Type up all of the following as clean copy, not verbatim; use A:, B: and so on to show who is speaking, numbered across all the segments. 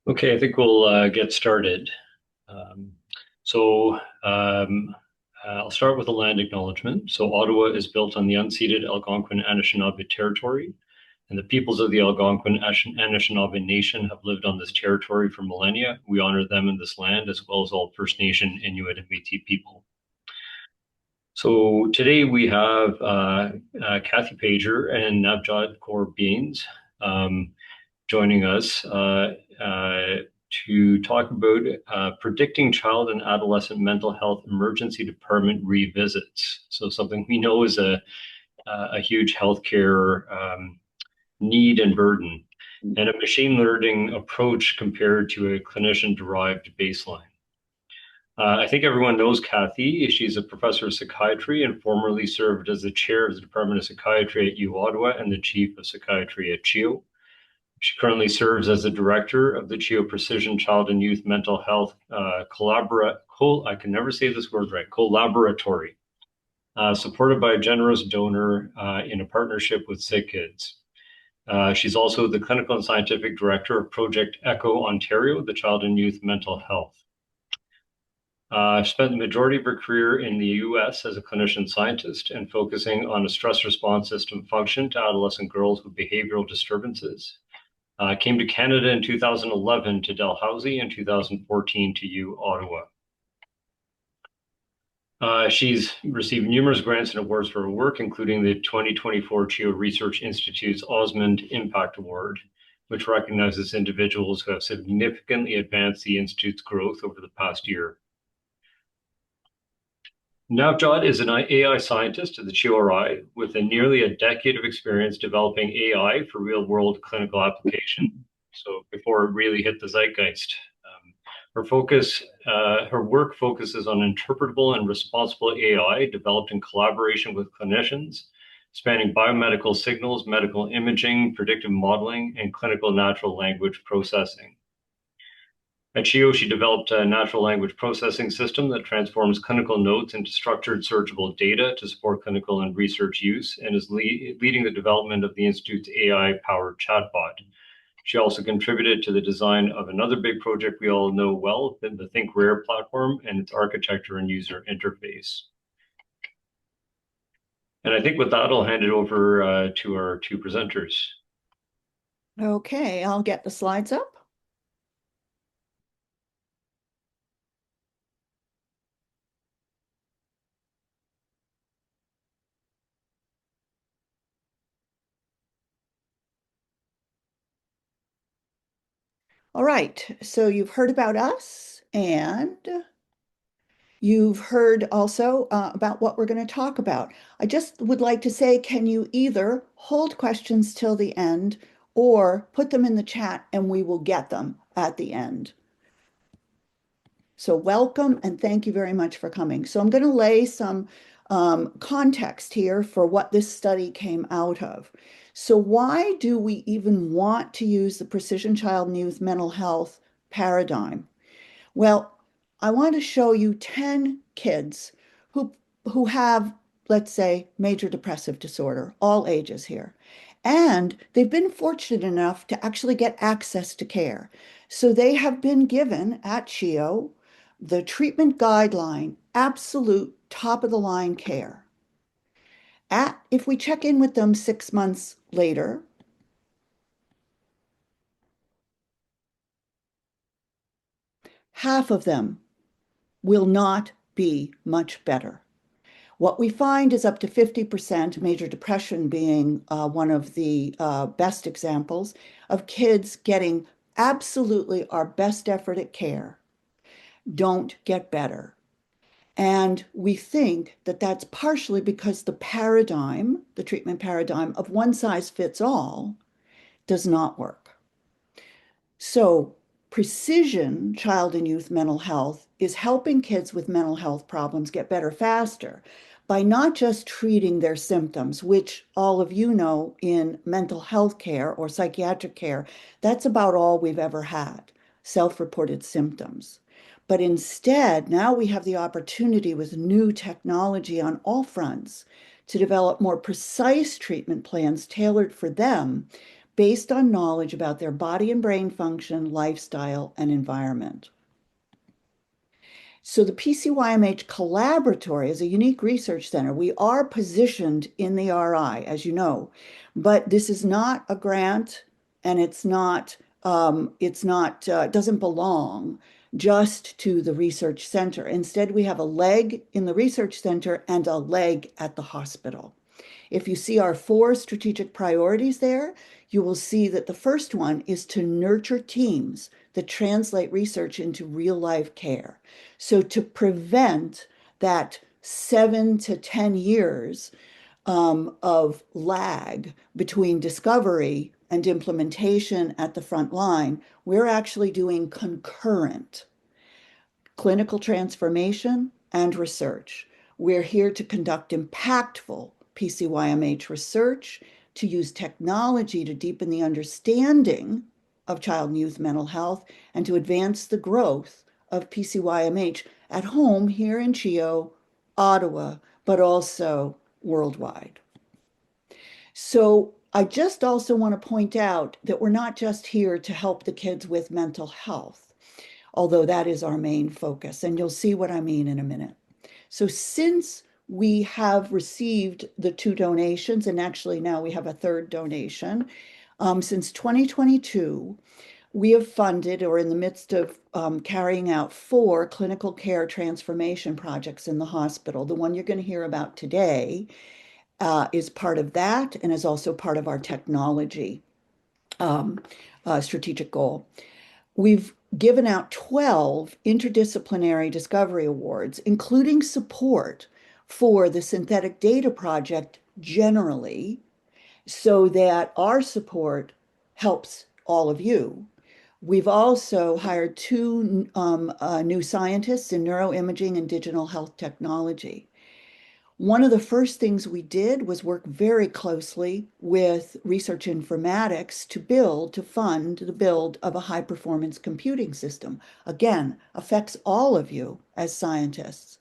A: Okay, I think we'll get started. Um, so um, I'll start with a land acknowledgement. So Ottawa is built on the unceded Algonquin Anishinaabe territory, and the peoples of the Algonquin Anishinaabe Nation have lived on this territory for millennia. We honor them in this land, as well as all First Nation, Inuit, and Métis people. So today we have Kathy Pajer and Navjot Bians. Um, joining us to talk about predicting child and adolescent mental health emergency department revisits. So something we know is a huge healthcare need and burden, and a machine learning approach compared to a clinician-derived baseline. I think everyone knows Kathy. She's a professor of psychiatry and formerly served as the chair of the Department of Psychiatry at U Ottawa and the chief of psychiatry at CHEO. She currently serves as the director of the CHEO Precision Child and Youth Mental Health I can never say this word right, collaboratory, supported by a generous donor in a partnership with Sick Kids. She's also the clinical and scientific director of Project ECHO Ontario, the Child and Youth Mental Health. Spent the majority of her career in the US as a clinician scientist and focusing on a stress response system function to adolescent girls with behavioral disturbances. Came to Canada in 2011 to Dalhousie and 2014 to U Ottawa. She's received numerous grants and awards for her work, including the 2024 CHEO Research Institute's Osmond Impact Award, which recognizes individuals who have significantly advanced the Institute's growth over the past year. Navjot is an AI scientist at the CHEO with nearly a decade of experience developing AI for real-world clinical application. So before it really hit the zeitgeist, her work focuses on interpretable and responsible AI developed in collaboration with clinicians, spanning biomedical signals, medical imaging, predictive modeling, and clinical natural language processing. At CHEO, she developed a natural language processing system that transforms clinical notes into structured searchable data to support clinical and research use, and is leading the development of the Institute's AI-powered chatbot. She also contributed to the design of another big project we all know well, the ThinkRare platform and its architecture and user interface. And I think with that, I'll hand it over to our two presenters.
B: Okay, I'll get the slides up. All right, so you've heard about us and you've heard also about what we're going to talk about. I just would like to say, can you either hold questions till the end or put them in the chat and we will get them at the end. So welcome and thank you very much for coming. So I'm going to lay some context here for what this study came out of. So why do we even want to use the precision child and youth mental health paradigm? Well, I want to show you 10 kids who have, let's say, major depressive disorder, all ages here. And they've been fortunate enough to actually get access to care. So they have been given at CHEO the treatment guideline, absolute top of the line care. If we check in with them 6 months later, half of them will not be much better. What we find is up to 50%, major depression being one of the best examples of kids getting absolutely our best effort at care, don't get better. And we think that that's partially because the paradigm, the treatment paradigm of one size fits all, does not work. So precision child and youth mental health is helping kids with mental health problems get better faster by not just treating their symptoms, which all of you know in mental health care or psychiatric care, that's about all we've ever had, self-reported symptoms. But instead, now we have the opportunity with new technology on all fronts to develop more precise treatment plans tailored for them based on knowledge about their body and brain function, lifestyle, and environment. So the PCYMH Collaboratory is a unique research center. We are positioned in the RI, as you know, but this is not a grant, and it doesn't belong just to the research center. Instead, we have a leg in the research center and a leg at the hospital. If you see our 4 strategic priorities there, you will see that the first one is to nurture teams that translate research into real life care. So to prevent that 7 to 10 years of lag between discovery and implementation at the front line, we're actually doing concurrent clinical transformation and research. We're here to conduct impactful PCYMH research, to use technology to deepen the understanding of child and youth mental health, and to advance the growth of PCYMH at home here in CHEO, Ottawa, but also worldwide. So I just also want to point out that we're not just here to help the kids with mental health, although that is our main focus, and you'll see what I mean in a minute. So since we have received the 2 donations, and actually now we have a 3rd donation, since 2022, we have funded or in the midst of carrying out 4 clinical care transformation projects in the hospital. The one you're going to hear about today is part of that and is also part of our technology strategic goal. We've given out 12 interdisciplinary discovery awards, including support for the synthetic data project generally, so that our support helps all of you. We've also hired 2 new scientists in neuroimaging and digital health technology. One of the first things we did was work very closely with Research Informatics to fund the build of a high-performance computing system. Again, affects all of you as scientists.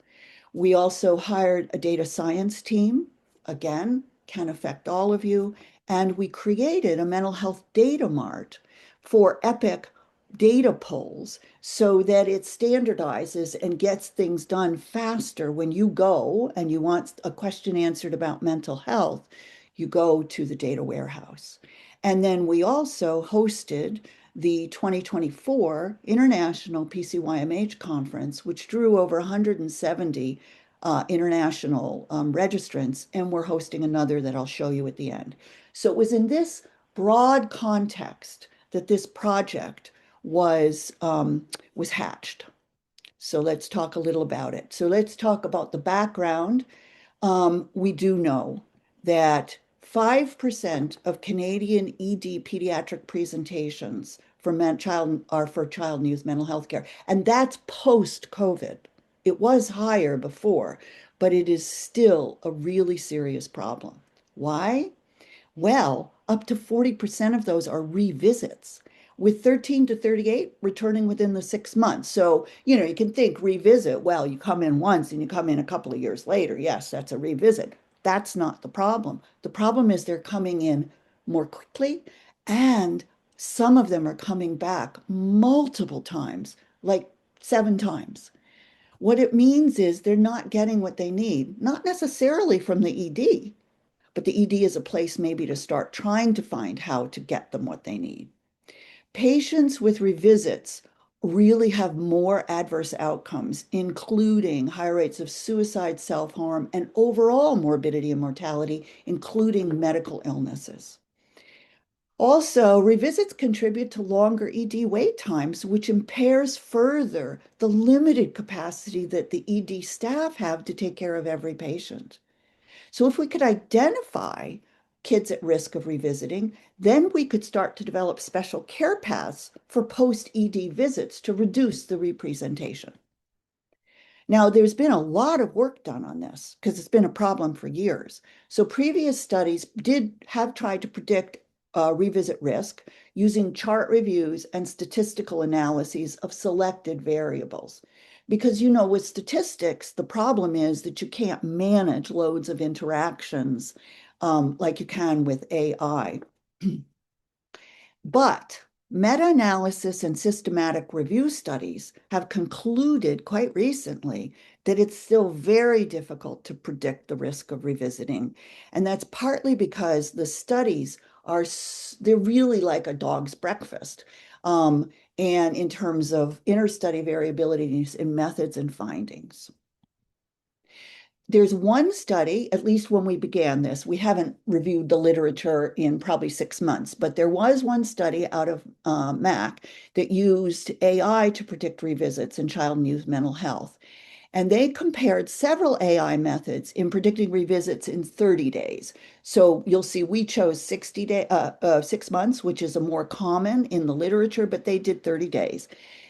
B: We also hired a data science team, again, can affect all of you, and we created a mental health data mart for Epic data pulls so that it standardizes and gets things done faster. When you go and you want a question answered about mental health, you go to the data warehouse. And then we also hosted the 2024 International PCYMH Conference, which drew over 170 international registrants, and we're hosting another that I'll show you at the end. So it was in this broad context that this project was hatched. So let's talk a little about it. So let's talk about the background. We do know that 5% of Canadian ED pediatric presentations for child and youth mental health care, and that's post-COVID. It was higher before, but it is still a really serious problem. Why? Well, up to 40% of those are revisits, with 13 to 38 returning within the 6 months. So, you can think revisit, well, you come in once and you come in a couple of years later. Yes, that's a revisit. That's not the problem. The problem is they're coming in more quickly, and some of them are coming back multiple times, like 7 times. What it means is they're not getting what they need, not necessarily from the ED, but the ED is a place maybe to start trying to find how to get them what they need. Patients with revisits really have more adverse outcomes, including higher rates of suicide, self-harm, and overall morbidity and mortality, including medical illnesses. Also, revisits contribute to longer ED wait times, which impairs further the limited capacity that the ED staff have to take care of every patient. So if we could identify kids at risk of revisiting, then we could start to develop special care paths for post-ED visits to reduce the representation. Now, there's been a lot of work done on this because it's been a problem for years. So previous studies have tried to predict revisit risk using chart reviews and statistical analyses of selected variables. Because, with statistics, the problem is that you can't manage loads of interactions like you can with AI. But meta-analysis and systematic review studies have concluded quite recently that it's still very difficult to predict the risk of revisiting. And that's partly because the studies they're really like a dog's breakfast. And in terms of interstudy variabilities in methods and findings. There's one study, at least when we began this, we haven't reviewed the literature in probably 6 months, but there was one study out of Mac that used AI to predict revisits in child and youth mental health. And they compared several AI methods in predicting revisits in 30 days. So you'll see we chose 6 months, which is a more common in the literature, but they did 30 days.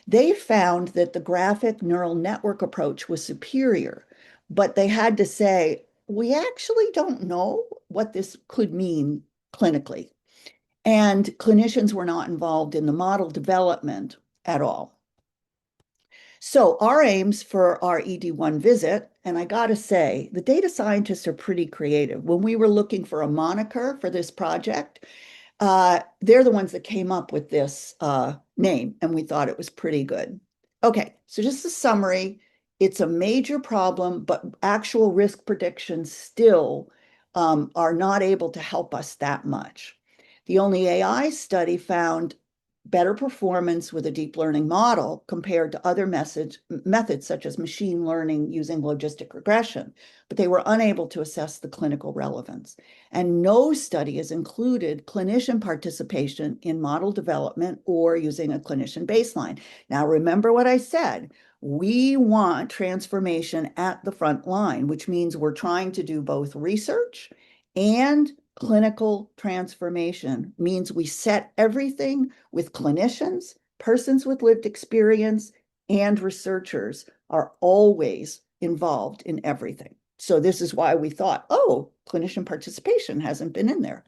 B: They found that the graphic neural network approach was superior, but they had to say, we actually don't know what this could mean clinically. And clinicians were not involved in the model development at all. So our aims for our ED1 visit, and I got to say, the data scientists are pretty creative. When we were looking for a moniker for this project, they're the ones that came up with this name, and we thought it was pretty good. Okay, so just a summary. It's a major problem, but actual risk predictions still are not able to help us that much. The only AI study found better performance with a deep learning model compared to other methods such as machine learning using logistic regression, but they were unable to assess the clinical relevance. And no study has included clinician participation in model development or using a clinician baseline. Now, remember what I said. We want transformation at the front line, which means we're trying to do both research and clinical transformation means we set everything with clinicians, persons with lived experience, and researchers are always involved in everything. So this is why we thought, oh, clinician participation hasn't been in there.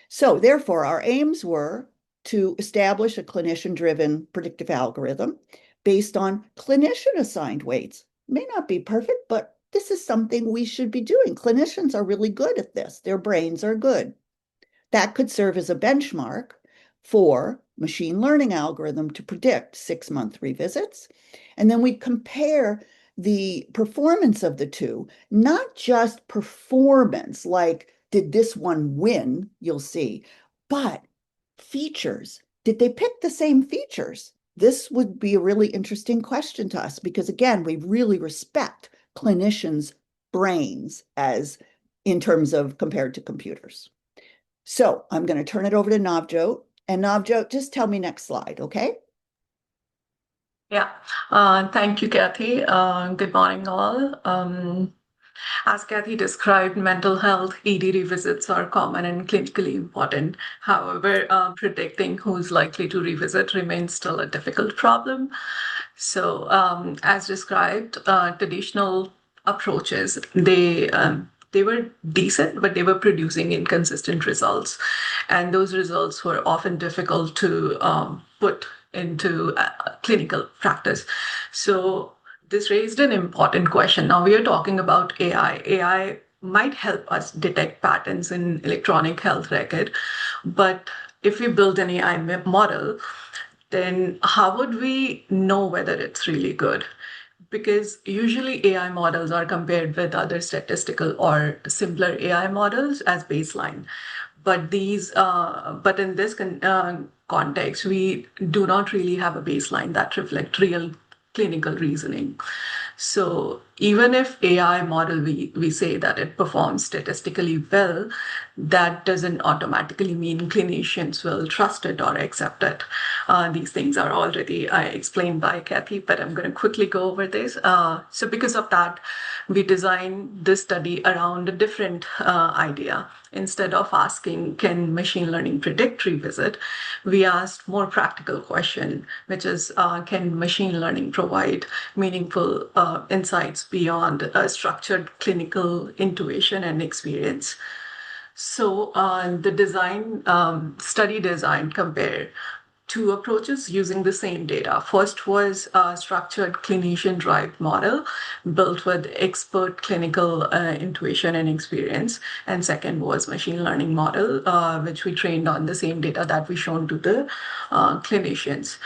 B: So therefore, our aims were to establish a clinician-driven predictive algorithm based on clinician-assigned weights. May not be perfect, but this is something we should be doing. Clinicians are really good at this. Their brains are good. That could serve as a benchmark for machine learning algorithm to predict 6-month revisits. And then we compare the performance of the two, not just performance, like did this one win, you'll see, but features. Did they pick the same features? This would be a really interesting question to us because, again, we really respect clinicians' brains as in terms of compared to computers. So I'm going to turn it over to Navjot. And Navjot, just tell me next slide, okay?
C: Yeah, thank you, Kathy. Good morning, all. As Kathy described, mental health ED revisits are common and clinically important. However, predicting who's likely to revisit remains still a difficult problem. So, as described, traditional approaches, they were decent, but they were producing inconsistent results. And those results were often difficult to put into clinical practice. So this raised an important question. Now we are talking about AI. AI might help us detect patterns in electronic health record, but if we build an AI model, then how would we know whether it's really good? Because usually AI models are compared with other statistical or simpler AI models as baseline. But in this context, we do not really have a baseline that reflect real clinical reasoning. So even if AI model, we say that it performs statistically well, that doesn't automatically mean clinicians will trust it or accept it. These things are already explained by Kathy, but I'm going to quickly go over this. So because of that, we designed this study around a different idea. Instead of asking, can machine learning predict revisit, we asked more practical question, which is, can machine learning provide meaningful insights beyond structured clinical intuition and experience? So the study design compare two approaches using the same data. First was a structured clinician-derived model built with expert clinical intuition and experience. And second was machine learning model, which we trained on the same data that we shown to the clinicians.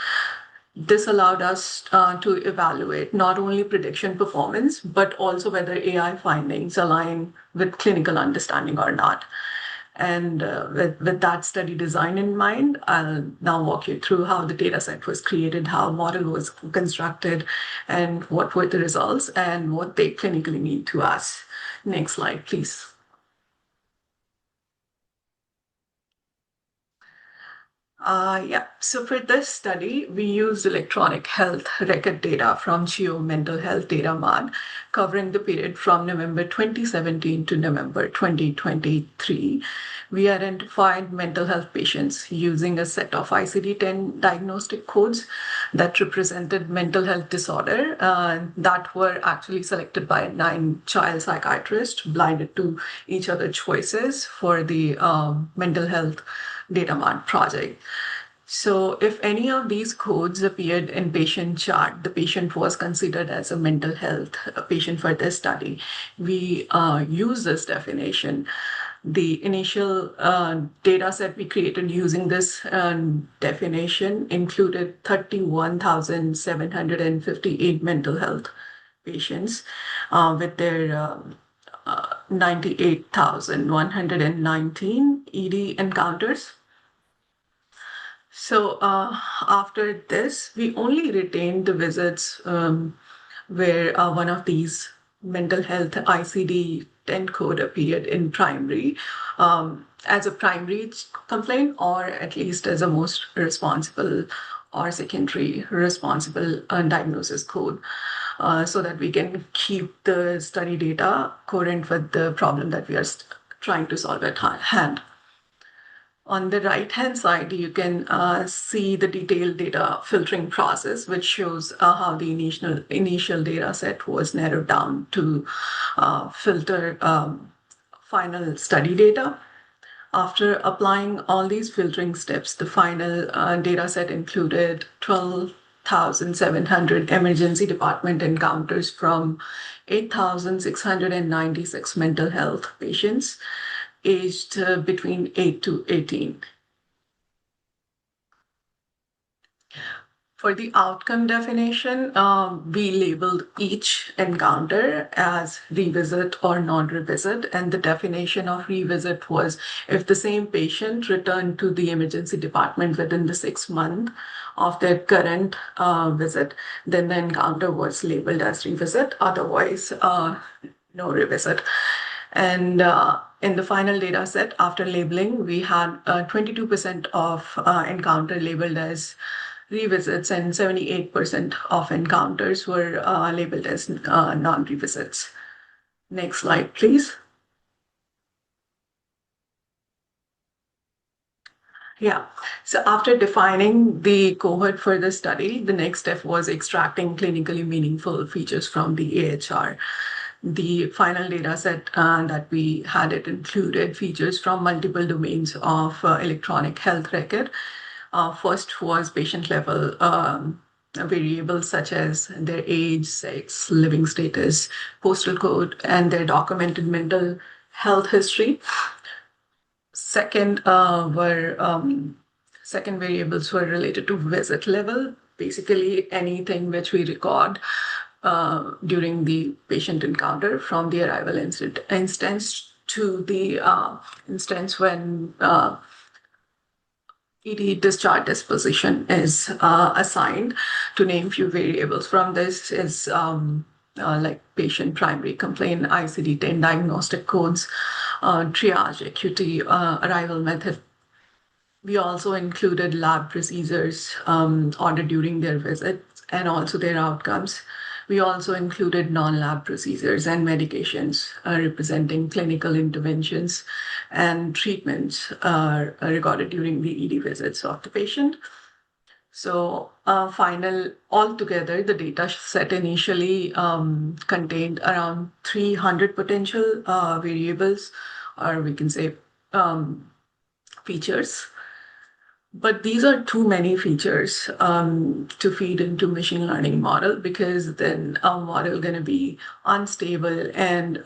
C: This allowed us to evaluate not only prediction performance, but also whether AI findings align with clinical understanding or not. And with that study design in mind, I'll now walk you through how the data set was created, how a model was constructed, and what were the results and what they clinically mean to us. Next slide, please. So for this study, we used electronic health record data from CHEO Mental Health Data Mart, covering the period from November 2017 to November 2023. We identified mental health patients using a set of ICD-10 diagnostic codes that represented mental health disorder that were actually selected by 9 child psychiatrists, blinded to each other choices for the mental health data mart project. So if any of these codes appeared in patient chart, the patient was considered as a mental health patient for this study. We use this definition. The initial data set we created using this definition included 31,758 mental health patients with their 98,119 ED encounters. So after this, we only retained the visits where one of these mental health ICD-10 code appeared in primary as a primary complaint, or at least as a most responsible or secondary responsible diagnosis code, so that we can keep the study data current with the problem that we are trying to solve at hand. On the right-hand side, you can see the detailed data filtering process, which shows how the initial data set was narrowed down to filter final study data. After applying all these filtering steps, the final data set included 12,700 emergency department encounters from 8,696 mental health patients aged between 8 to 18. For the outcome definition, we labeled each encounter as revisit or non-revisit, and the definition of revisit was if the same patient returned to the emergency department within the 6 months of their current visit, then the encounter was labeled as revisit, otherwise no revisit. And in the final data set, after labeling, we had 22% of encounter labeled as revisits and 78% of encounters were labeled as non-revisits. Next slide, please. Yeah, so after defining the cohort for the study, the next step was extracting clinically meaningful features from the AHR. The final data set that we had, it included features from multiple domains of electronic health record. First was patient level variables such as their age, sex, living status, postal code, and their documented mental health history. Second second variables were related to visit level, basically anything which we record during the patient encounter, from the arrival instance to the instance when ED discharge disposition is assigned. To name few variables from this is like patient primary complaint, ICD-10 diagnostic codes, triage acuity, arrival method. We also included lab procedures ordered during their visits and also their outcomes. We also included non-lab procedures and medications representing clinical interventions and treatments recorded during the ED visits of the patient. So altogether, the data set initially contained around 300 potential variables, or we can say features. But these are too many features to feed into machine learning model, because then our model going to be unstable, and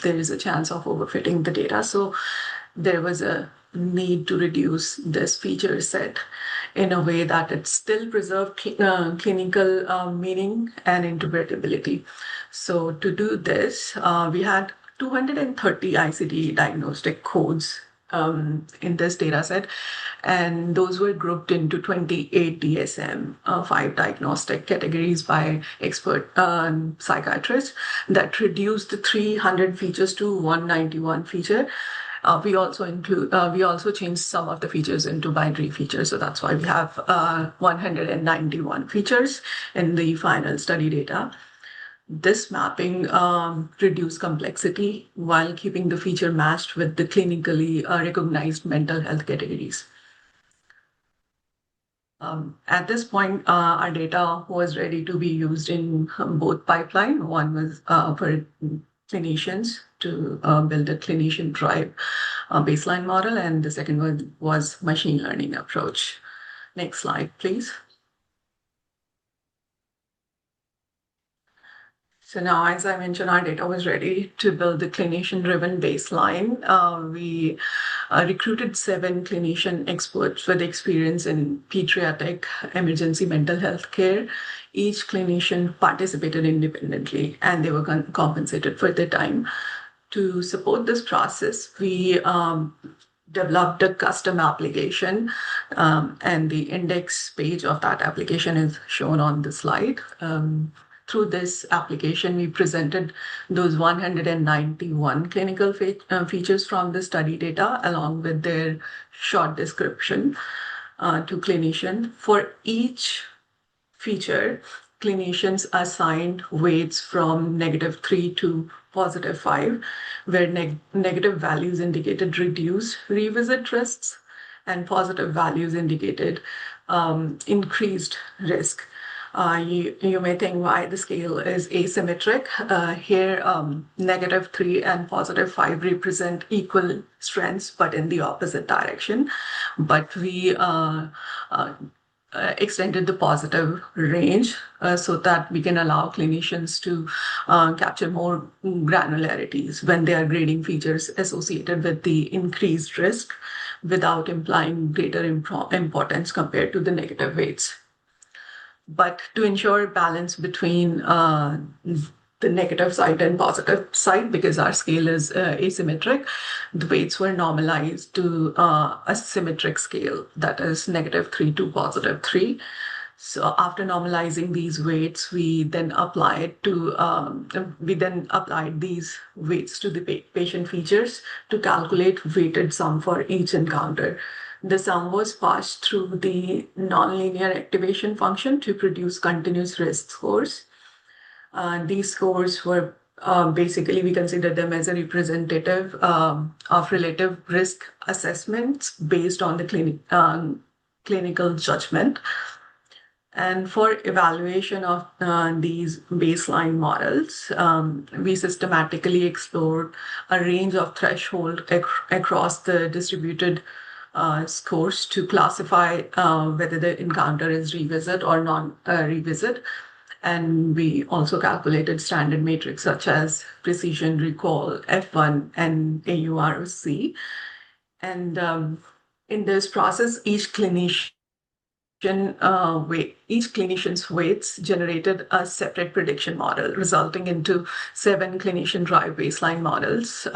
C: there is a chance of overfitting the data. So there was a need to reduce this feature set in a way that it still preserved clinical meaning and interpretability. So to do this, we had 230 ICD diagnostic codes in this data set, and those were grouped into 28 DSM, 5 diagnostic categories by expert psychiatrists that reduced the 300 features to 191 feature. We also changed some of the features into binary features, so that's why we have 191 features in the final study data. This mapping reduced complexity while keeping the feature matched with the clinically recognized mental health categories. At this point, our data was ready to be used in both pipeline. One was for clinicians to build a clinician-derived baseline model, and the second one was machine learning approach. Next slide, please. So now, as I mentioned, our data was ready to build the clinician-driven baseline. We recruited 7 clinician experts with experience in pediatric emergency mental health care. Each clinician participated independently, and they were compensated for their time. To support this process, we developed a custom application, and the index page of that application is shown on the slide. Through this application, we presented those 191 clinical features from the study data along with their short description to clinician. For each feature, clinicians assigned weights from -3 to +5, where negative values indicated reduced revisit risks and positive values indicated increased risk. You may think why the scale is asymmetric. Here, -3 and +5 represent equal strengths, but in the opposite direction. But we extended the positive range so that we can allow clinicians to capture more granularities when they are grading features associated with the increased risk without implying greater importance compared to the negative weights. But to ensure balance between the negative side and positive side, because our scale is asymmetric, the weights were normalized to a symmetric scale, that is -3 to +3. So after normalizing these weights, we then applied these weights to the patient features to calculate weighted sum for each encounter. The sum was passed through the nonlinear activation function to produce continuous risk scores. These scores were basically, we consider them as a representative of relative risk assessments based on the clinical judgment. And for evaluation of these baseline models, we systematically explored a range of thresholds across the distributed scores to classify whether the encounter is revisit or non-revisit. And we also calculated standard metrics such as precision recall, F1, and AURC. And in this process, each clinician's weights generated a separate prediction model, resulting into 7 clinician-derived baseline models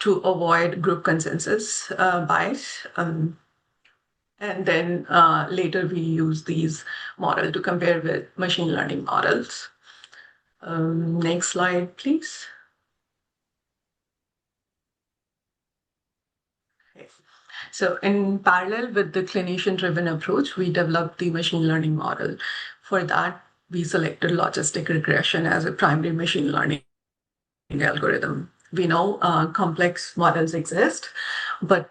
C: to avoid group consensus bias. And then later we use these models to compare with machine learning models. Next slide, please. Okay. So in parallel with the clinician-driven approach, we developed the machine learning model. For that, we selected logistic regression as a primary machine learning algorithm. We know complex models exist, but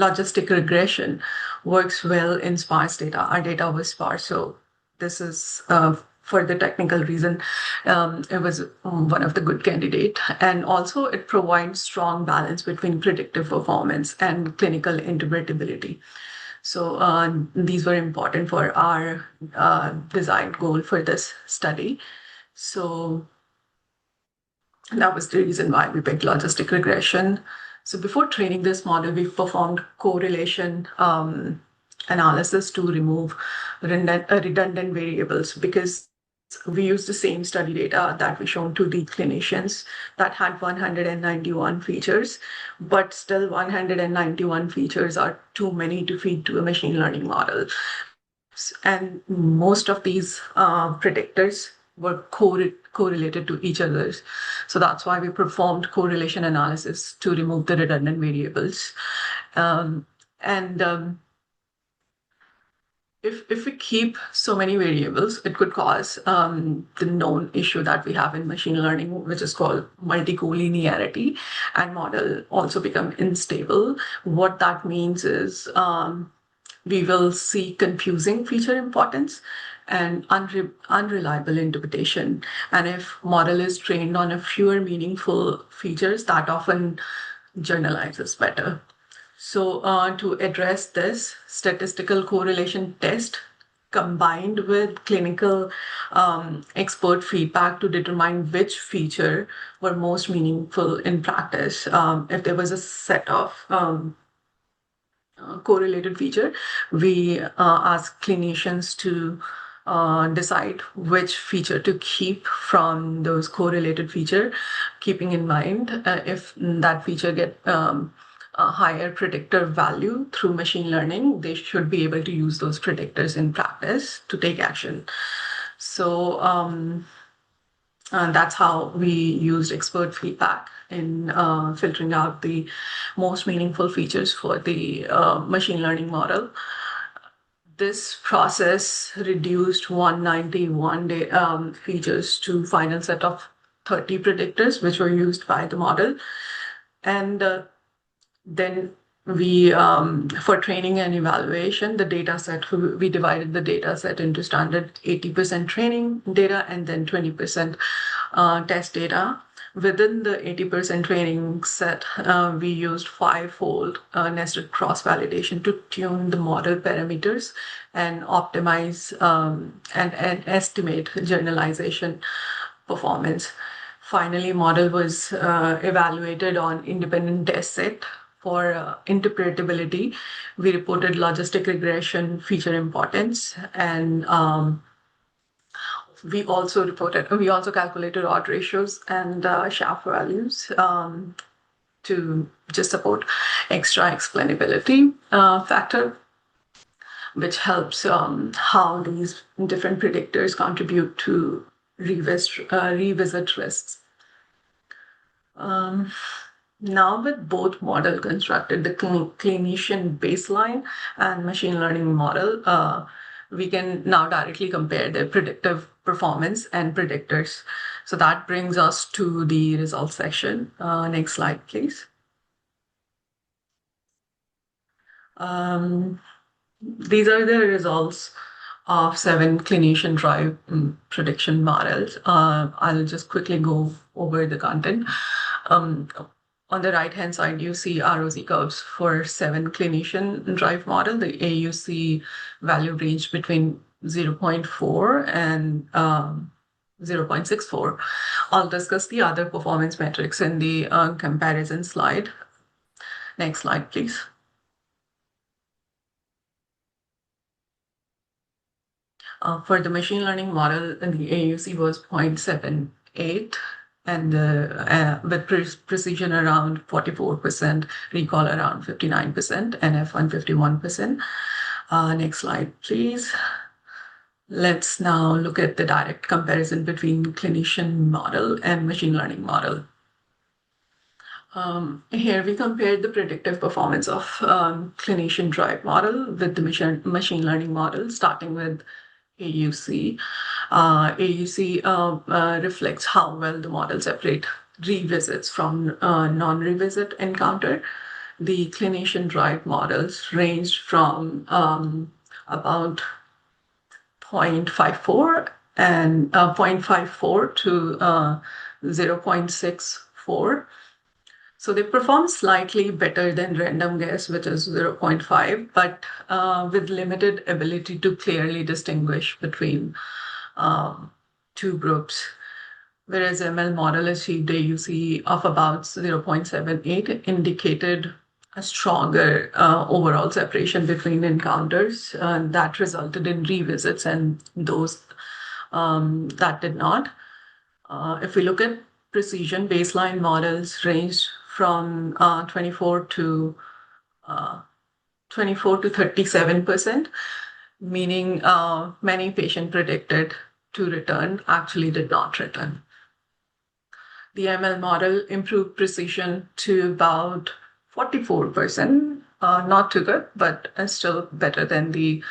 C: logistic regression works well in sparse data. Our data was sparse, so this is for the technical reason, it was one of the good candidate. And also it provides strong balance between predictive performance and clinical interpretability. So these were important for our design goal for this study. So that was the reason why we picked logistic regression. So before training this model, we performed correlation analysis to remove redundant variables, because we used the same study data that we shown to the clinicians that had 191 features, but still 191 features are too many to feed to a machine learning model. And most of these predictors were correlated to each other. So that's why we performed correlation analysis to remove the redundant variables. If we keep so many variables, it could cause the known issue that we have in machine learning, which is called multi-collinearity, and model also become unstable. What that means is we will see confusing feature importance and unreliable interpretation. And if model is trained on a fewer meaningful features, that often generalizes better. So to address this, statistical correlation test combined with clinical expert feedback to determine which feature were most meaningful in practice. If there was a set of correlated feature, we ask clinicians to decide which feature to keep from those correlated feature, keeping in mind if that feature get a higher predictor value through machine learning, they should be able to use those predictors in practice to take action. So that's how we used expert feedback in filtering out the most meaningful features for the machine learning model. This process reduced 191 features to final set of 30 predictors, which were used by the model. And then we, for training and evaluation, the data set, we divided the data set into standard 80% training data and then 20% test data. Within the 80% training set, we used 5-fold nested cross-validation to tune the model parameters and optimize and estimate generalization performance. Finally, model was evaluated on independent test set. For interpretability, we reported logistic regression feature importance, and we also calculated odd ratios and shaft values to just support extra explainability factor, which helps how these different predictors contribute to revisit risks. Now with both model constructed, the clinician baseline and machine learning model, we can now directly compare their predictive performance and predictors. So that brings us to the results section. Next slide, please. These are the results of 7 clinician-derived prediction models. I'll just quickly go over the content. On the right-hand side, you see ROC curves for 7 clinician-derived model. The AUC value ranged between 0.4 and 0.64. I'll discuss the other performance metrics in the comparison slide. Next slide, please. For the machine learning model, the AUC was 0.78. And with precision around 44%, recall around 59%, and F1 51%. Next slide, please. Let's now look at the direct comparison between clinician model and machine learning model. Here we compared the predictive performance of clinician-derived model with the machine learning model, starting with AUC. AUC reflects how well the model separate revisits from non-revisit encounter. The clinician-derived models ranged from about 0.54 and 0.54 to 0.64. So they perform slightly better than random guess, which is 0.5, but with limited ability to clearly distinguish between two groups. Whereas ML model achieved AUC of about 0.78, indicated a stronger overall separation between encounters that resulted in revisits and those that did not. If we look at precision, baseline models ranged from 24 to 37%, meaning many patients predicted to return actually did not return. The ML model improved precision to about 44%, not too good, but still better than the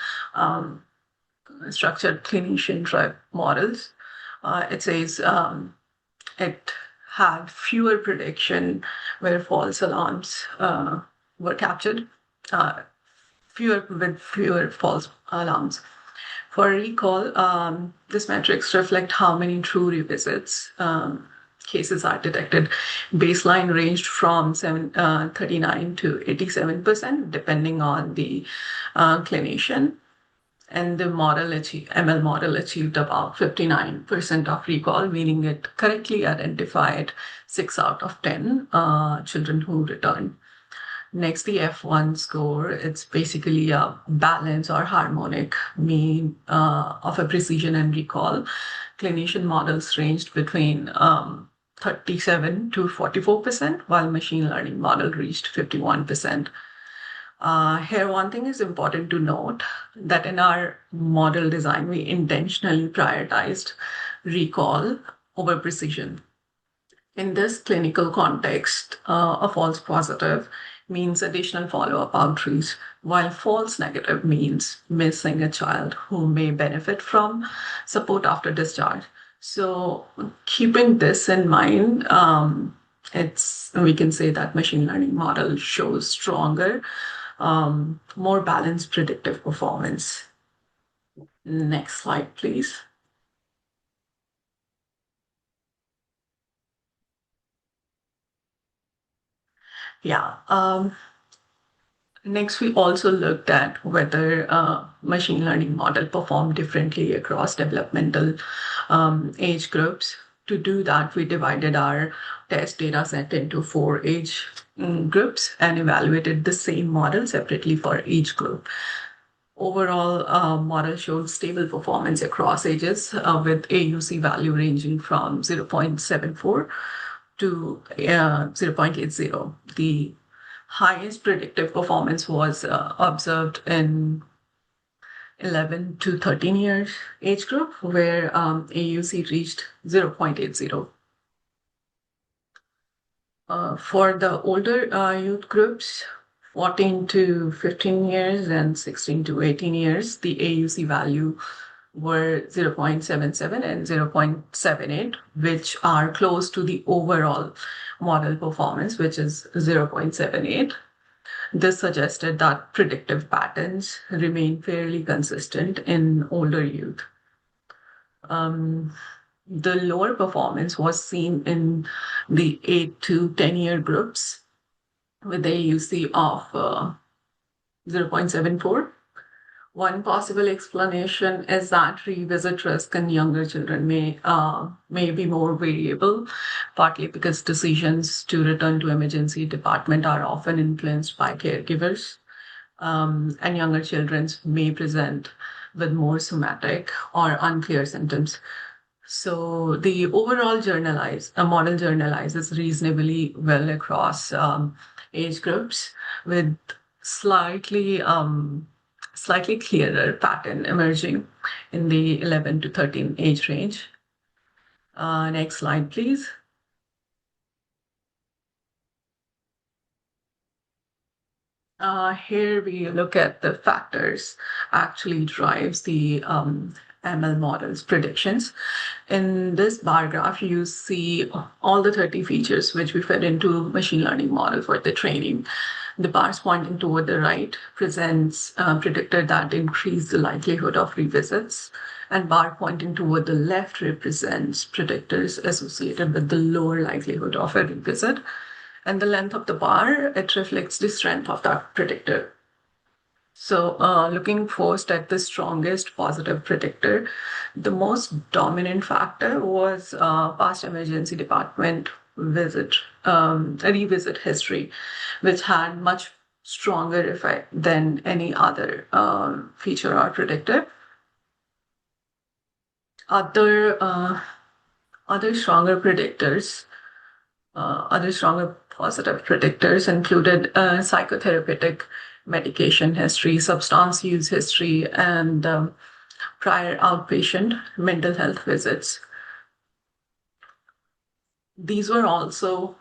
C: structured clinician-derived models. It says it had fewer prediction where false alarms were captured, fewer false alarms. For recall, this metrics reflect how many true revisits cases are detected. Baseline ranged from 39 to 87%, depending on the clinician. And the ML model achieved about 59% of recall, meaning it correctly identified 6 out of 10 children who returned. Next, the F1 score, it's basically a balance or harmonic mean of a precision and recall. Clinician models ranged between 37 to 44%, while machine learning model reached 51%. Here, one thing is important to note that in our model design, we intentionally prioritized recall over precision. In this clinical context, a false positive means additional follow-up outreach, while false negative means missing a child who may benefit from support after discharge. So keeping this in mind, we can say that machine learning model shows stronger, more balanced predictive performance. Next slide, please. Yeah. Next, we also looked at whether machine learning model performed differently across developmental age groups. To do that, we divided our test data set into 4 age groups and evaluated the same model separately for each group. Overall, model showed stable performance across ages with AUC value ranging from 0.74 to 0.80. The highest predictive performance was observed in 11 to 13 years age group, where AUC reached 0.80. For the older youth groups, 14 to 15 years and 16 to 18 years, the AUC value were 0.77 and 0.78, which are close to the overall model performance, which is 0.78. This suggested that predictive patterns remain fairly consistent in older youth. The lower performance was seen in the 8 to 10-year groups with AUC of 0.74. One possible explanation is that revisit risk in younger children may be more variable, partly because decisions to return to emergency department are often influenced by caregivers, and younger children may present with more somatic or unclear symptoms. So the overall model generalizes reasonably well across age groups with slightly clearer pattern emerging in the 11 to 13 age range. Next slide, please. Here we look at the factors actually drives the ML model's predictions. In this bar graph, you see all the 30 features which we fed into machine learning model for the training. The bars pointing toward the right presents predictor that increase the likelihood of revisits, and bar pointing toward the left represents predictors associated with the lower likelihood of a revisit. And the length of the bar, it reflects the strength of that predictor. So looking first at the strongest positive predictor, the most dominant factor was past emergency department revisit history, which had much stronger effect than any other feature or predictor. Other stronger predictors, other stronger positive predictors included psychotherapeutic medication history, substance use history, and prior outpatient mental health visits. These were also,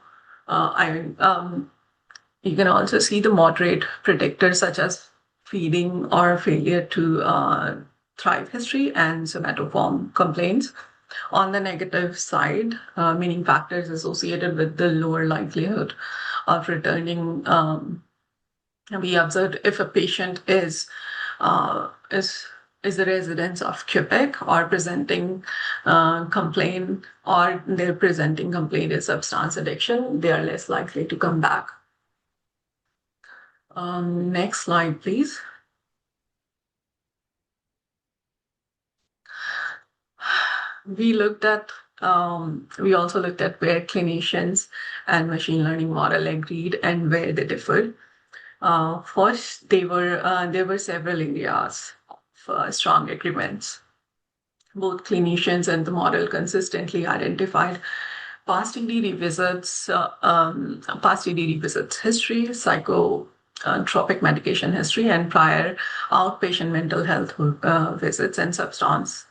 C: you can also see the moderate predictors such as feeding or failure to thrive history and somatoform complaints. On the negative side, meaning factors associated with the lower likelihood of returning, we observed if a patient is a resident of Quebec or presenting complaint, or their presenting complaint is substance addiction, they are less likely to come back. Next slide, please. We also looked at where clinicians and machine learning model agreed and where they differed. First, there were several areas of strong agreements. Both clinicians and the model consistently identified past ED revisits history, psychotropic medication history, and prior outpatient mental health visits and substance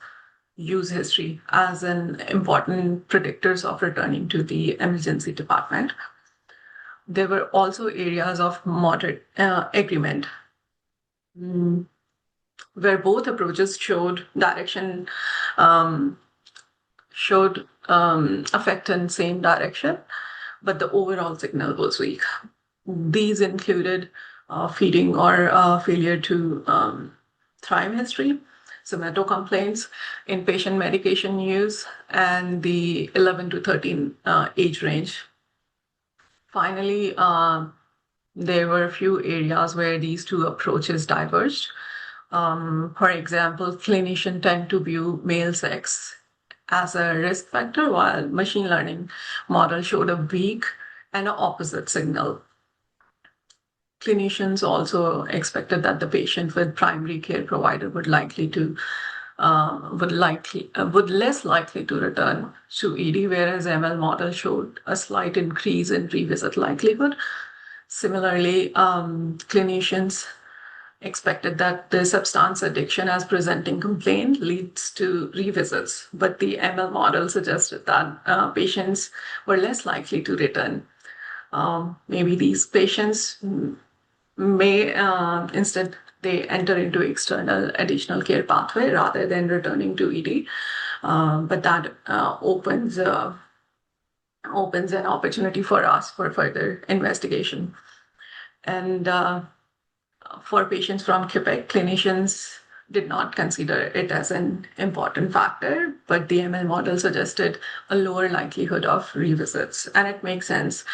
C: use history as an important predictors of returning to the emergency department. There were also areas of moderate agreement, where both approaches showed direction, effect in same direction, but the overall signal was weak. These included feeding or failure to thrive history, somato complaints, inpatient medication use, and the 11 to 13 age range. Finally, there were a few areas where these two approaches diverged. For example, clinicians tend to view male sex as a risk factor, while machine learning model showed a weak and an opposite signal. Clinicians also expected that the patient with primary care provider would less likely to return to ED, whereas ML model showed a slight increase in revisit likelihood. Similarly, clinicians expected that the substance addiction as presenting complaint leads to revisits, but the ML model suggested that patients were less likely to return. Maybe these patients may instead they enter into external additional care pathway rather than returning to ED, but that opens an opportunity for us for further investigation. And for patients from Quebec, clinicians did not consider it as an important factor, but the ML model suggested a lower likelihood of revisits, and it makes sense.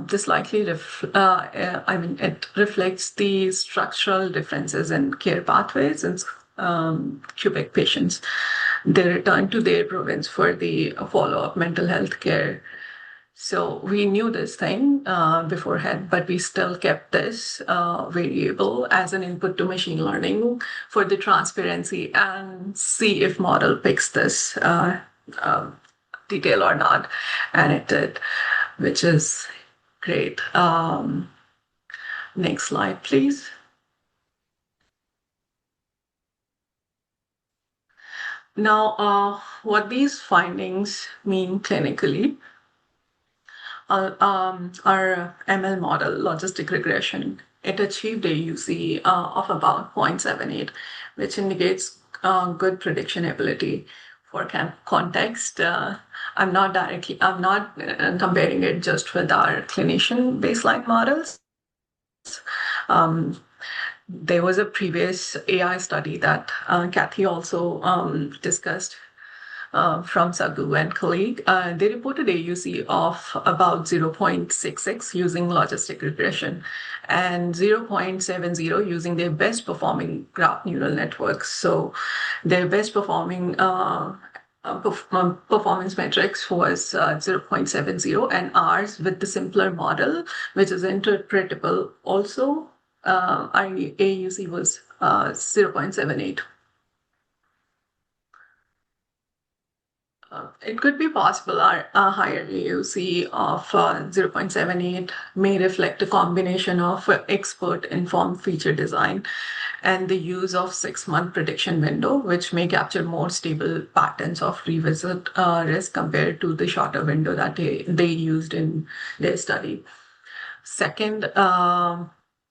C: This it reflects the structural differences in care pathways in Quebec patients. They return to their province for the follow-up mental health care. So we knew this thing beforehand, but we still kept this variable as an input to machine learning for the transparency and see if model picks this detail or not. And it did, which is great. Next slide, please. Now, what these findings mean clinically. Our ML model, logistic regression, it achieved a UC of about 0.78, which indicates good prediction ability. For context, I'm not comparing it just with our clinician baseline models. there was a previous AI study that Kathy also discussed from Sagu and colleague. They reported AUC of about 0.66 using logistic regression and 0.70 using their best performing graph neural networks. So their best performing performance metrics was 0.70, and ours with the simpler model, which is interpretable also, our AUC was 0.78. It could be possible a higher AUC of 0.78 may reflect a combination of expert-informed feature design and the use of 6-month prediction window, which may capture more stable patterns of revisit risk compared to the shorter window that they used in their study. Second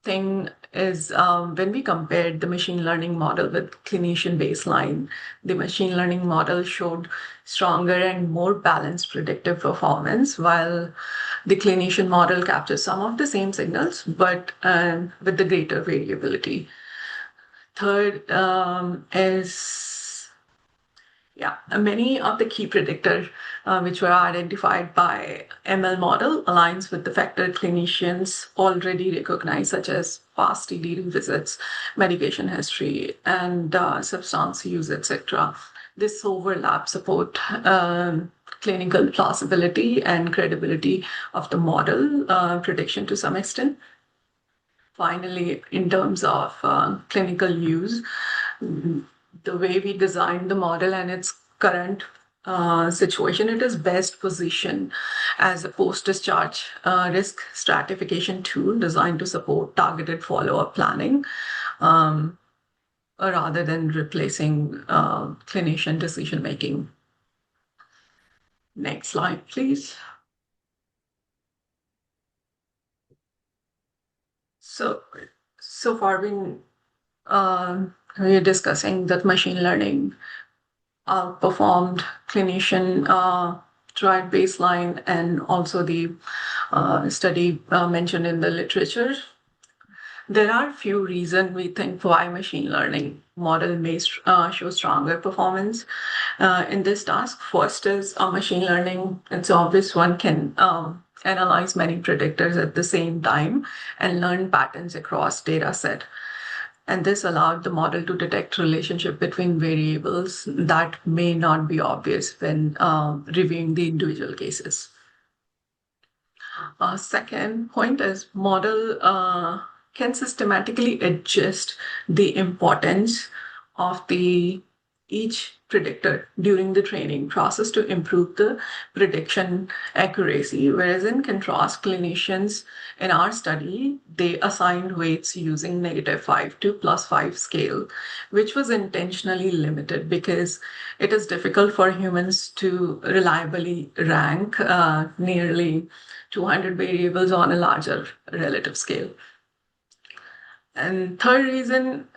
C: thing is when we compared the machine learning model with clinician baseline, the machine learning model showed stronger and more balanced predictive performance, while the clinician model captures some of the same signals, but with the greater variability. Third is many of the key predictors which were identified by ML model aligns with the factor clinicians already recognize, such as past TD visits, medication history, and substance use, etc. This overlap support clinical plausibility and credibility of the model prediction to some extent. Finally, in terms of clinical use, the way we designed the model and its current situation, it is best positioned as a post-discharge risk stratification tool designed to support targeted follow-up planning rather than replacing clinician decision-making. Next slide, please. So far we're discussing that machine learning outperformed clinician-derived baseline and also the study mentioned in the literature. There are a few reasons we think why machine learning model may show stronger performance in this task. First is machine learning. It's obvious one can analyze many predictors at the same time and learn patterns across data set. And this allowed the model to detect relationship between variables that may not be obvious when reviewing the individual cases. Second point is model can systematically adjust the importance of each predictor during the training process to improve the prediction accuracy. Whereas in contrast, clinicians in our study, they assigned weights using -5 to +5 scale, which was intentionally limited because it is difficult for humans to reliably rank nearly 200 variables on a larger relative scale. And third reason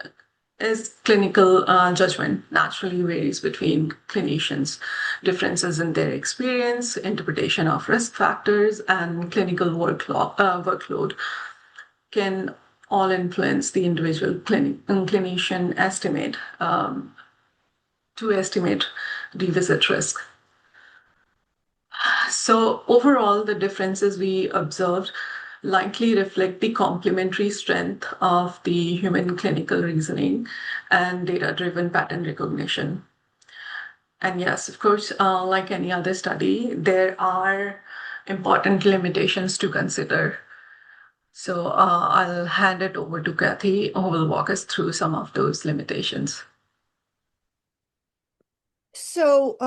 C: is clinical judgment naturally varies between clinicians. Differences in their experience, interpretation of risk factors, and clinical workload can all influence the individual clinician estimate to estimate revisit risk. So overall, the differences we observed likely reflect the complementary strength of the human clinical reasoning and data-driven pattern recognition. And yes, of course, like any other study, there are important limitations to consider. So I'll hand it over to Kathy, who will walk us through some of those limitations.
B: So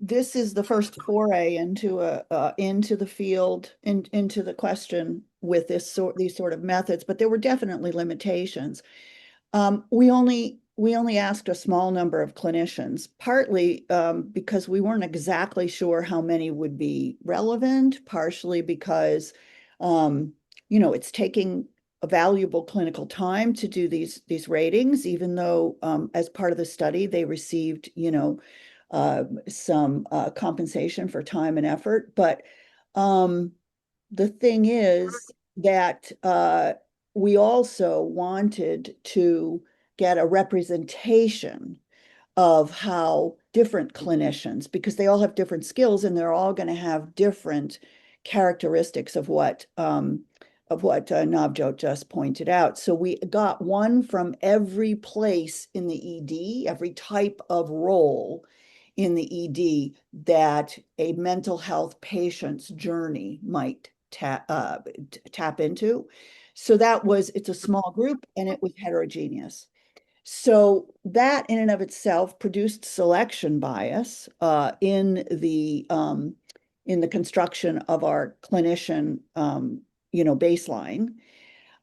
B: this is the first foray into the field, into the question with these sort of methods, but there were definitely limitations. We only asked a small number of clinicians, partly because we weren't exactly sure how many would be relevant, partially because it's taking a valuable clinical time to do these ratings, even though as part of the study they received some compensation for time and effort. But the thing is that we also wanted to get a representation of how different clinicians, because they all have different skills and they're all going to have different characteristics of what Navjot just pointed out. So we got one from every place in the ED, every type of role in the ED that a mental health patient's journey might tap into. So it's a small group and it was heterogeneous. So that in and of itself produced selection bias in the construction of our clinician baseline.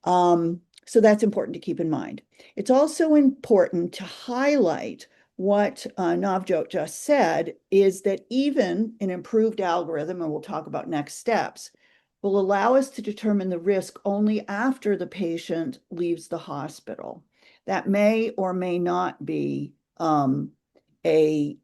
B: So that's important to keep in mind. It's also important to highlight what Navjot just said is that even an improved algorithm, and we'll talk about next steps, will allow us to determine the risk only after the patient leaves the hospital. That may or may not be make it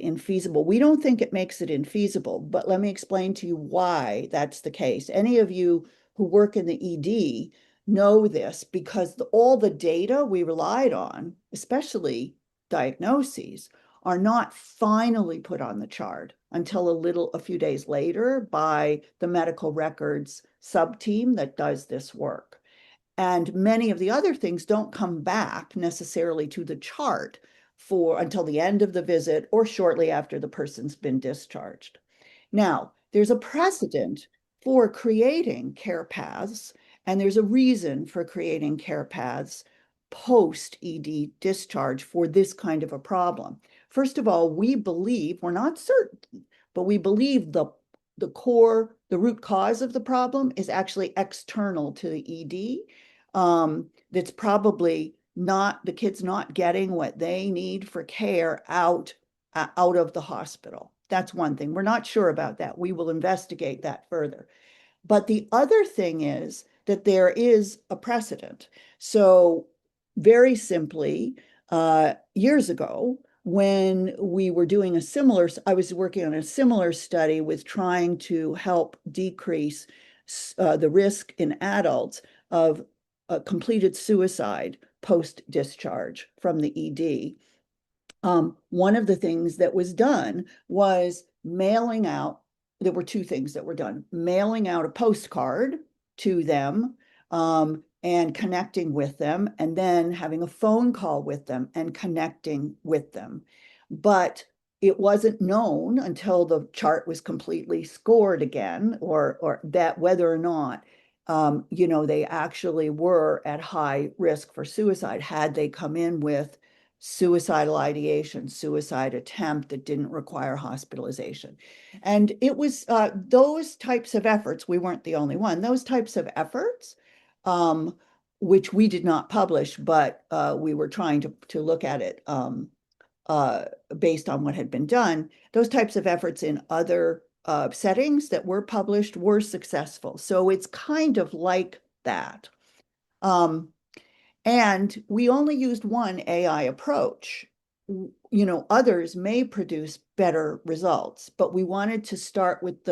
B: infeasible. We don't think it makes it infeasible, but let me explain to you why that's the case. Any of you who work in the ED know this because all the data we relied on, especially diagnoses, are not finally put on the chart until a few days later by the medical records sub-team that does this work. And many of the other things don't come back necessarily to the chart until the end of the visit or shortly after the person's been discharged. Now, there's a precedent for creating care paths, and there's a reason for creating care paths post-ED discharge for this kind of a problem. First of all, we're not certain, but we believe the root cause of the problem is actually external to the ED. That's probably not the kids not getting what they need for care out of the hospital. That's one thing. We're not sure about that. We will investigate that further. But the other thing is that there is a precedent. So very simply, years ago, when we were doing I was working on a similar study with trying to help decrease the risk in adults of completed suicide post-discharge from the ED. One of the things that was done was there were two things that were done: mailing out a postcard to them and connecting with them, and then having a phone call with them and connecting with them. But it wasn't known until the chart was completely scored again, or that whether or not they actually were at high risk for suicide had they come in with suicidal ideation, suicide attempt that didn't require hospitalization. And it was those types of efforts, we weren't the only one, those types of efforts, which we did not publish, but we were trying to look at it based on what had been done. Those types of efforts in other settings that were published were successful. So it's kind of like that. And we only used one AI approach. Others may produce better results, but we wanted to start with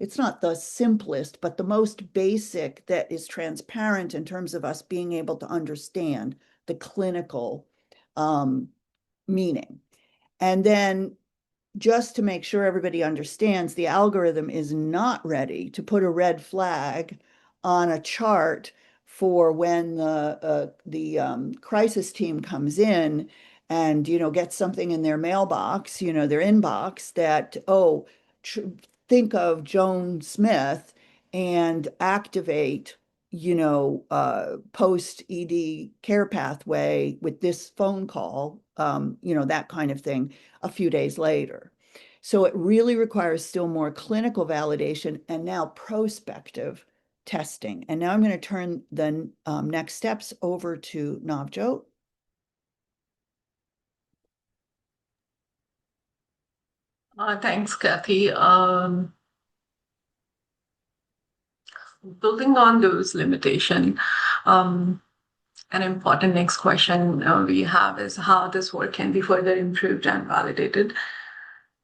B: it's not the simplest, but the most basic that is transparent in terms of us being able to understand the clinical meaning. And then just to make sure everybody understands, the algorithm is not ready to put a red flag on a chart for when the crisis team comes in and gets something in their mailbox, their inbox that, think of Joan Smith and activate post-ED care pathway with this phone call, that kind of thing a few days later. So it really requires still more clinical validation and now prospective testing. And now I'm going to turn the next steps over to Navjot.
C: Thanks, Kathy. Building on those limitations, an important next question we have is how this work can be further improved and validated.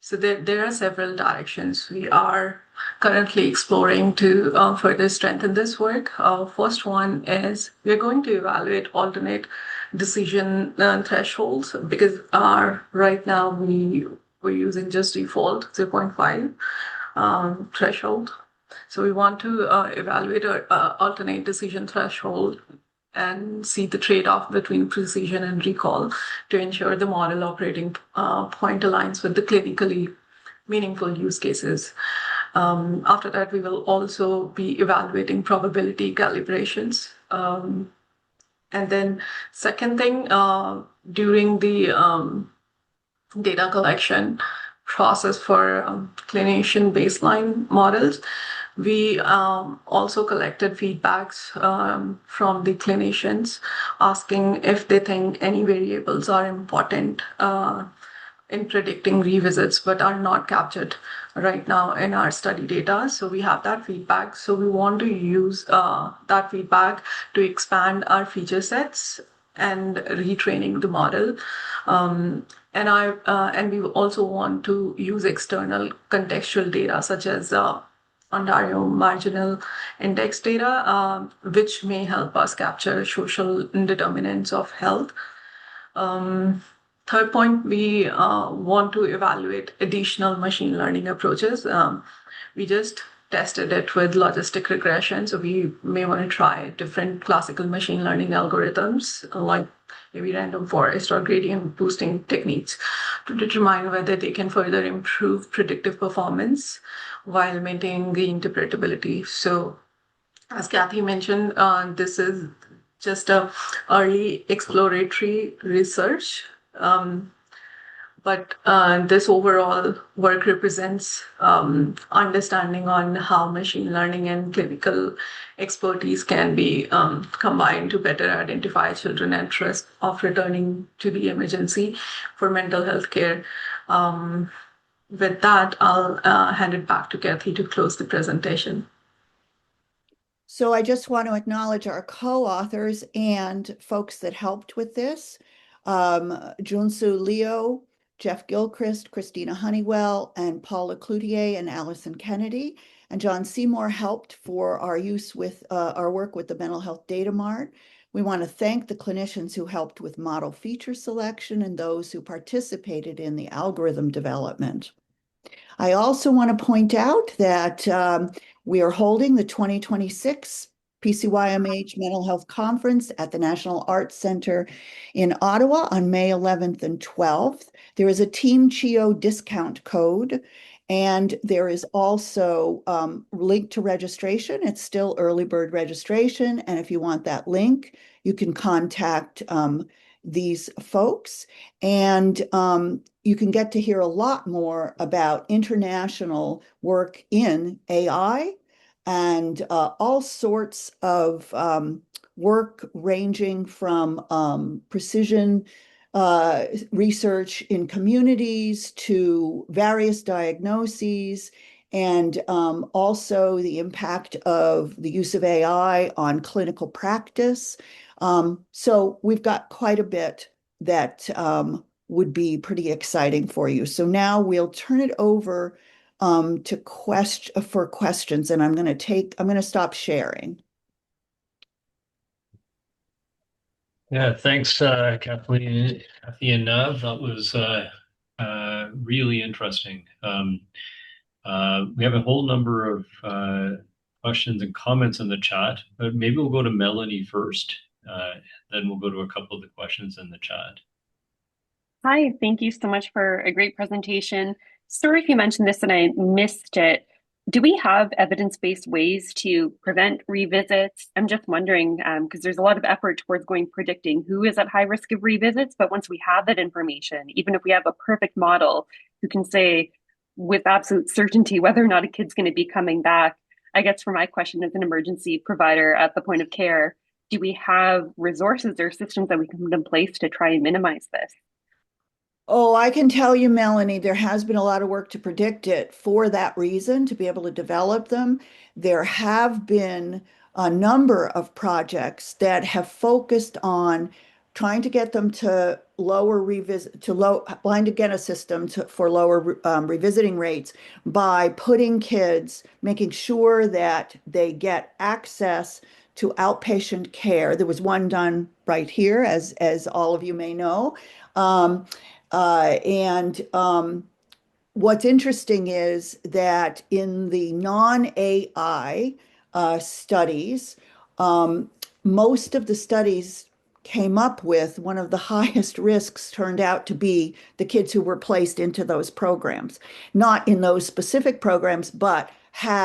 C: So there are several directions we are currently exploring to further strengthen this work. First one is we're going to evaluate alternate decision thresholds because right now we're using just default 0.5 threshold. So we want to evaluate our alternate decision threshold and see the trade-off between precision and recall to ensure the model operating point aligns with the clinically meaningful use cases. After that, we will also be evaluating probability calibrations. And then second thing, during the data collection process for clinician baseline models, we also collected feedbacks from the clinicians asking if they think any variables are important in predicting revisits but are not captured right now in our study data. So we have that feedback. So we want to use that feedback to expand our feature sets and retraining the model. And we also want to use external contextual data such as Ontario marginal index data, which may help us capture social determinants of health. Third point, we want to evaluate additional machine learning approaches. We just tested it with logistic regression, so we may want to try different classical machine learning algorithms like maybe random forest or gradient boosting techniques to determine whether they can further improve predictive performance while maintaining the interpretability. So as Kathy mentioned, this is just a early exploratory research. But this overall work represents understanding on how machine learning and clinical expertise can be combined to better identify children at risk of returning to the emergency for mental health care. With that, I'll hand it back to Kathy to close the presentation.
B: So I just want to acknowledge our co-authors and folks that helped with this. Junsu Leo, Jeff Gilchrist, Christina Honeywell, and Paula Cloutier and Allison Kennedy. And John Seymour helped for our use with our work with the Mental Health Data Mart. We want to thank the clinicians who helped with model feature selection and those who participated in the algorithm development. I also want to point out that we are holding the 2026 PCYMH Mental Health Conference at the National Arts Center in Ottawa on May 11th and 12th. There is a Team CHEO discount code, and there is also link to registration. It's still early bird registration, and if you want that link, you can contact these folks, and you can get to hear a lot more about international work in AI and all sorts of work ranging from precision research in communities to various diagnoses, and also the impact of the use of AI on clinical practice. So we've got quite a bit that would be pretty exciting for you. So now we'll turn it over for questions, and I'm going to stop sharing.
A: Yeah, thanks, Kathleen, Kathy, and Nav. That was really interesting. We have a whole number of questions and comments in the chat, but maybe we'll go to Melanie first, then we'll go to a couple of the questions in the chat.
D: Hi, thank you so much for a great presentation. Sorry if you mentioned this and I missed it. Do we have evidence-based ways to prevent revisits? I'm just wondering, because there's a lot of effort towards predicting who is at high risk of revisits, but once we have that information, even if we have a perfect model who can say with absolute certainty whether or not a kid's going to be coming back, I guess for my question as an emergency provider at the point of care, do we have resources or systems that we can put in place to try and minimize this?
B: Oh, I can tell you, Melanie, there has been a lot of work to predict it for that reason, to be able to develop them. There have been a number of projects that have focused on trying to get them to lower revisit to low blind again a system for lower revisiting rates by putting kids, making sure that they get access to outpatient care. There was one done right here, as all of you may know, and what's interesting is that in the non-AI studies, most of the studies came up with one of the highest risks turned out to be the kids who were placed into those programs, not in those specific programs, but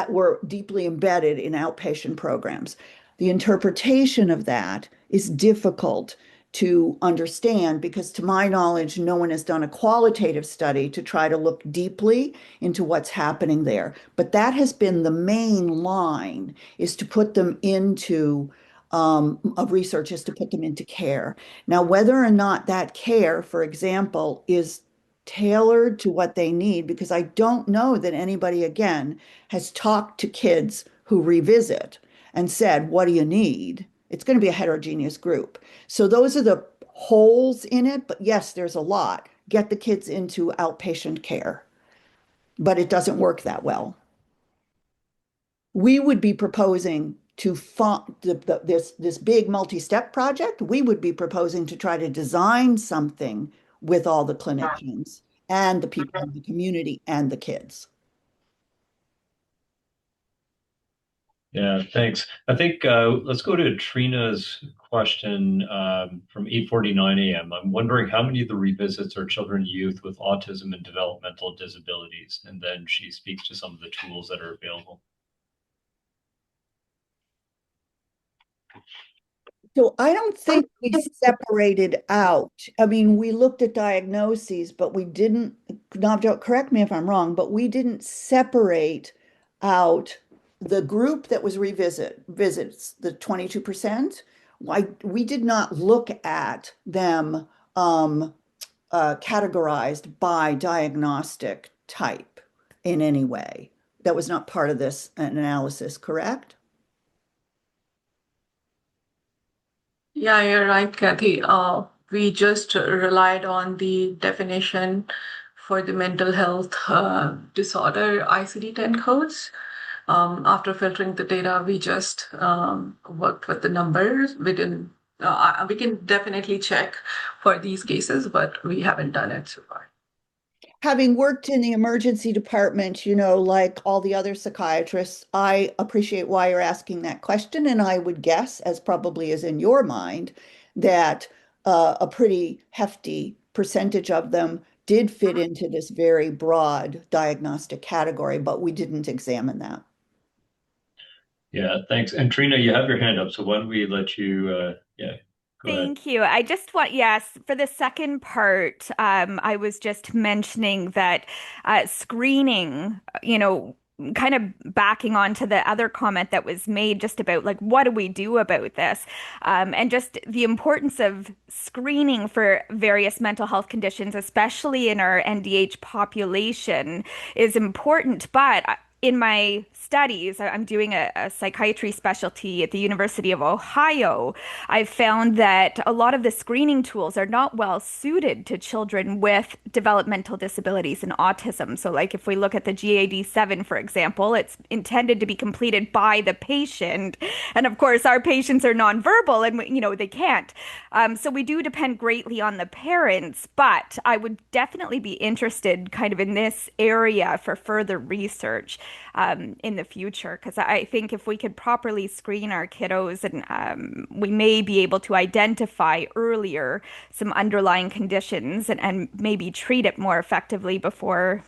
B: were deeply embedded in outpatient programs. The interpretation of that is difficult to understand because, to my knowledge, no one has done a qualitative study to try to look deeply into what's happening there. But that has been the main line, is to put them into of research is to put them into care. Now, whether or not that care, for example, is tailored to what they need, because I don't know that anybody, again, has talked to kids who revisit and said, what do you need? It's going to be a heterogeneous group. So those are the holes in it. But yes, there's a lot. Get the kids into outpatient care. But it doesn't work that well. We would be proposing to fund this big multi-step project. We would be proposing to try to design something with all the clinicians and the people in the community and the kids.
A: Yeah, thanks. I think let's go to Trina's question from 8:49 a.m. I'm wondering how many of the revisits are children and youth with autism and developmental disabilities, and then she speaks to some of the tools that are available.
B: So I don't think we separated out. I mean, we looked at diagnoses, but we didn't, Navjot, correct me if I'm wrong, but we didn't separate out the group that was visits, the 22%. We did not look at them categorized by diagnostic type in any way. That was not part of this analysis, correct?
C: Yeah, you're right, Kathy. We just relied on the definition for the mental health disorder ICD-10 codes. After filtering the data, we just worked with the numbers. We can definitely check for these cases, but we haven't done it so far.
B: Having worked in the emergency department, like all the other psychiatrists, I appreciate why you're asking that question. And I would guess, as probably is in your mind, that a pretty hefty percentage of them did fit into this very broad diagnostic category, but we didn't examine that.
A: Yeah, thanks. And Trina, you have your hand up, so why don't we let you, go ahead.
E: Thank you. I just want, yes, for the second part, I was just mentioning that screening, kind of backing on to the other comment that was made just about like, what do we do about this? And just the importance of screening for various mental health conditions, especially in our NDH population, is important. But in my studies, I'm doing a psychiatry specialty at the University of Ohio. I've found that a lot of the screening tools are not well suited to children with developmental disabilities and autism. So, like if we look at the GAD-7, for example, it's intended to be completed by the patient. And of course, our patients are nonverbal and, they can't. So we do depend greatly on the parents, but I would definitely be interested kind of in this area for further research in the future, because I think if we could properly screen our kiddos, and we may be able to identify earlier some underlying conditions and maybe treat it more effectively before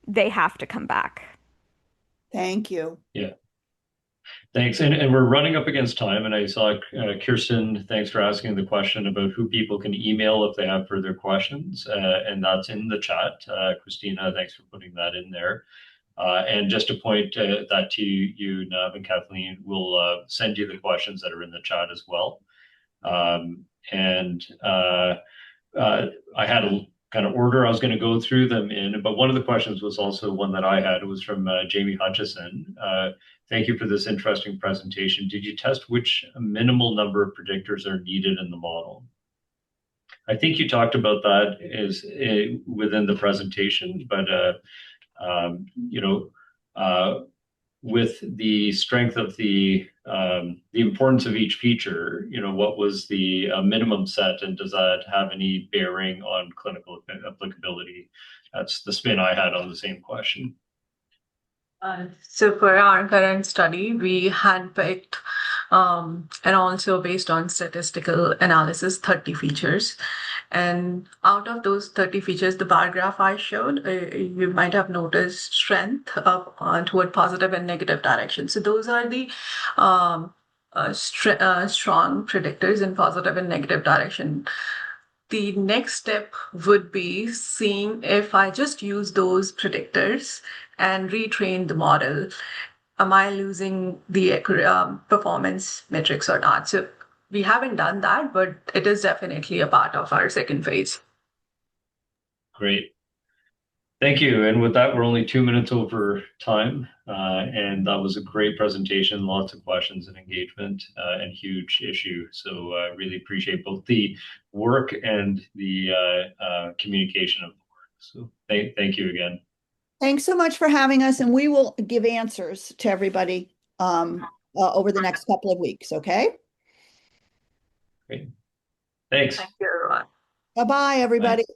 E: they have to come back.
B: Thank you.
A: Yeah. Thanks. And we're running up against time. And I saw Kirsten, thanks for asking the question about who people can email if they have further questions. And that's in the chat. Christina, thanks for putting that in there. And just to point that to you, Nav and Kathleen, we'll send you the questions that are in the chat as well. I had a kind of order I was going to go through them in, but one of the questions was also one that I had. It was from Jamie Hutchison. Thank you for this interesting presentation. Did you test which minimal number of predictors are needed in the model? I think you talked about that within the presentation, but with the strength of the importance of each feature, what was the minimum set, and does that have any bearing on clinical applicability? That's the spin I had on the same question.
C: So for our current study, we handpicked, and also based on statistical analysis, 30 features. And out of those 30 features, the bar graph I showed, you might have noticed strength up toward positive and negative direction. So those are the strong predictors in positive and negative direction. The next step would be seeing if I just use those predictors and retrain the model, am I losing the performance metrics or not? So we haven't done that, but it is definitely a part of our second phase.
A: Great. Thank you. And with that, we're only 2 minutes over time. And that was a great presentation, lots of questions and engagement, and huge issue. So I really appreciate both the work and the communication of the work. So thank you again.
B: Thanks so much for having us, and we will give answers to everybody over the next couple of weeks, okay?
A: Great. Thanks.
C: Thank you, everyone.
B: Bye-bye, everybody.
A: Bye.